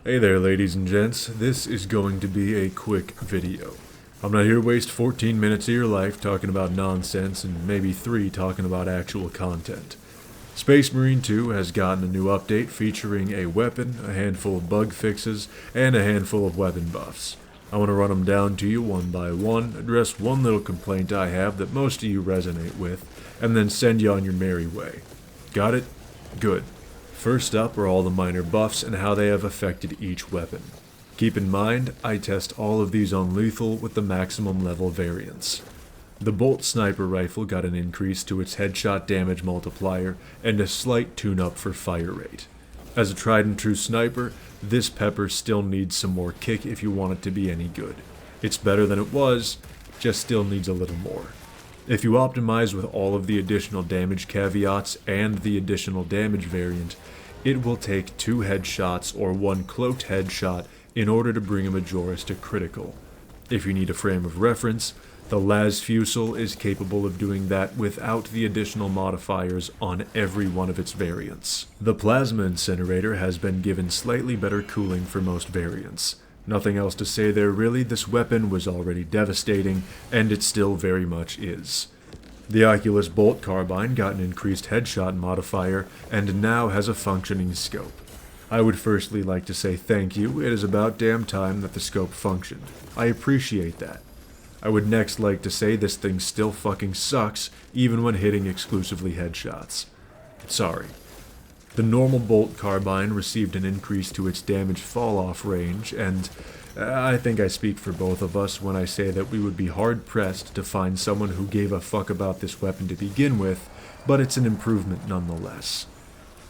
Hey there, ladies and gents. This is going to be a quick video. I'm not here to waste 14 minutes of your life talking about nonsense and maybe 3 talking about actual content. Space Marine 2 has gotten a new update featuring a weapon, a handful of bug fixes, and a handful of weapon buffs. I want to run them down to you one by one, address one little complaint I have that most of you resonate with, and then send you on your merry way. Got it? Good. First up are all the minor buffs and how they have affected each weapon. Keep in mind, I test all of these on lethal with the maximum level variants. The Bolt Sniper Rifle got an increase to its headshot damage multiplier and a slight tune-up for fire rate. As a tried and true sniper, this pepper still needs some more kick if you want it to be any good. It's better than it was, just still needs a little more. If you optimize with all of the additional damage caveats and the additional damage variant, it will take 2 headshots or 1 cloaked headshot in order to bring a Majoris to critical. If you need a frame of reference, the Las Fusel is capable of doing that without the additional modifiers on every one of its variants. The Plasma Incinerator has been given slightly better cooling for most variants. Nothing else to say there really, this weapon was already devastating, and it still very much is. The Oculus Bolt Carbine got an increased headshot modifier, and now has a functioning scope. I would firstly like to say thank you, it is about damn time that the scope functioned. I appreciate that. I would next like to say this thing still fucking sucks, even when hitting exclusively headshots. Sorry. The normal Bolt Carbine received an increase to its damage fall-off range, and I think I speak for both of us when I say that we would be hard-pressed to find someone who gave a fuck about this weapon to begin with, but it's an improvement nonetheless.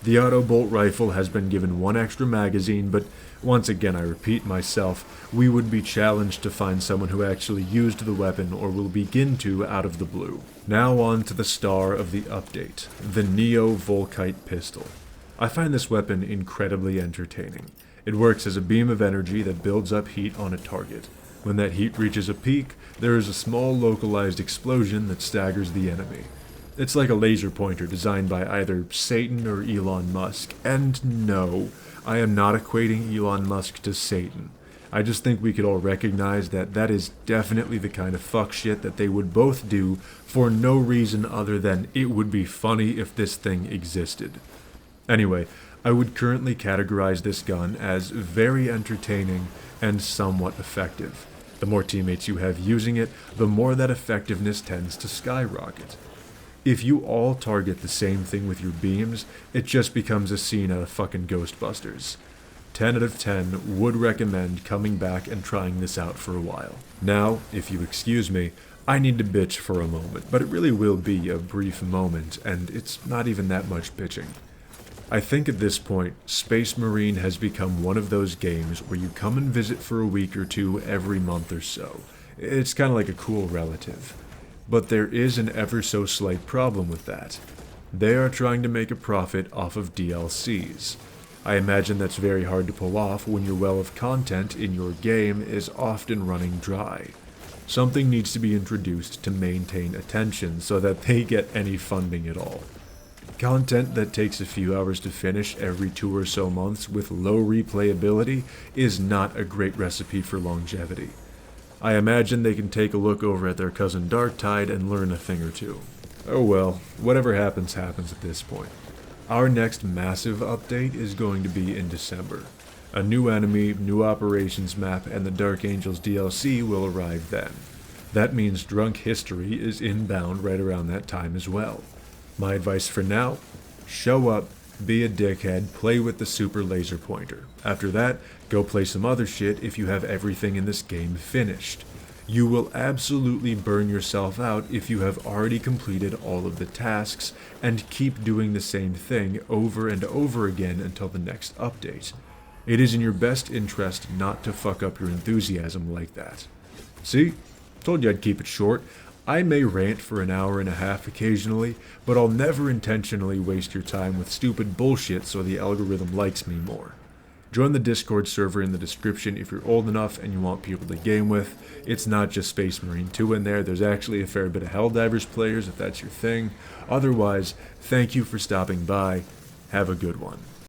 The Auto Bolt Rifle has been given 1 extra magazine, but once again I repeat myself, we would be challenged to find someone who actually used the weapon or will begin to out of the blue. Now on to the star of the update, the Neo Volkite pistol. I find this weapon incredibly entertaining. It works as a beam of energy that builds up heat on a target. When that heat reaches a peak, there is a small localized explosion that staggers the enemy. It's like a laser pointer designed by either Satan or Elon Musk. And no, I am not equating Elon Musk to Satan. I just think we could all recognize that that is definitely the kind of fuck shit that they would both do for no reason other than it would be funny if this thing existed. Anyway, I would currently categorize this gun as very entertaining and somewhat effective. The more teammates you have using it, the more that effectiveness tends to skyrocket. If you all target the same thing with your beams, it just becomes a scene out of fucking Ghostbusters. 10 out of 10 would recommend coming back and trying this out for a while. Now, if you excuse me, I need to bitch for a moment, but it really will be a brief moment, and it's not even that much bitching. I think at this point, Space Marine has become one of those games where you come and visit for a week or 2 every month or so. It's kind of like a cool relative. But there is an ever so slight problem with that. They are trying to make a profit off of DLCs. I imagine that's very hard to pull off when your well of content in your game is often running dry. Something needs to be introduced to maintain attention so that they get any funding at all. Content that takes a few hours to finish every 2 or so months with low replayability is not a great recipe for longevity. I imagine they can take a look over at their cousin Darktide and learn a thing or 2. Oh well, whatever happens happens at this point. Our next massive update is going to be in December. A new enemy, new operations map, and the Dark Angels DLC will arrive then. That means Drunk History is inbound right around that time as well. My advice for now, show up, be a dickhead, play with the super laser pointer. After that, go play some other shit if you have everything in this game finished. You will absolutely burn yourself out if you have already completed all of the tasks and keep doing the same thing over and over again until the next update. It is in your best interest not to fuck up your enthusiasm like that. See? Told you I'd keep it short. I may rant for an hour and a half occasionally, but I'll never intentionally waste your time with stupid bullshit so the algorithm likes me more. Join the Discord server in the description if you're old enough and you want people to game with. It's not just Space Marine 2 in there, there's actually a fair bit of Helldivers players if that's your thing. Otherwise, thank you for stopping by. Have a good one.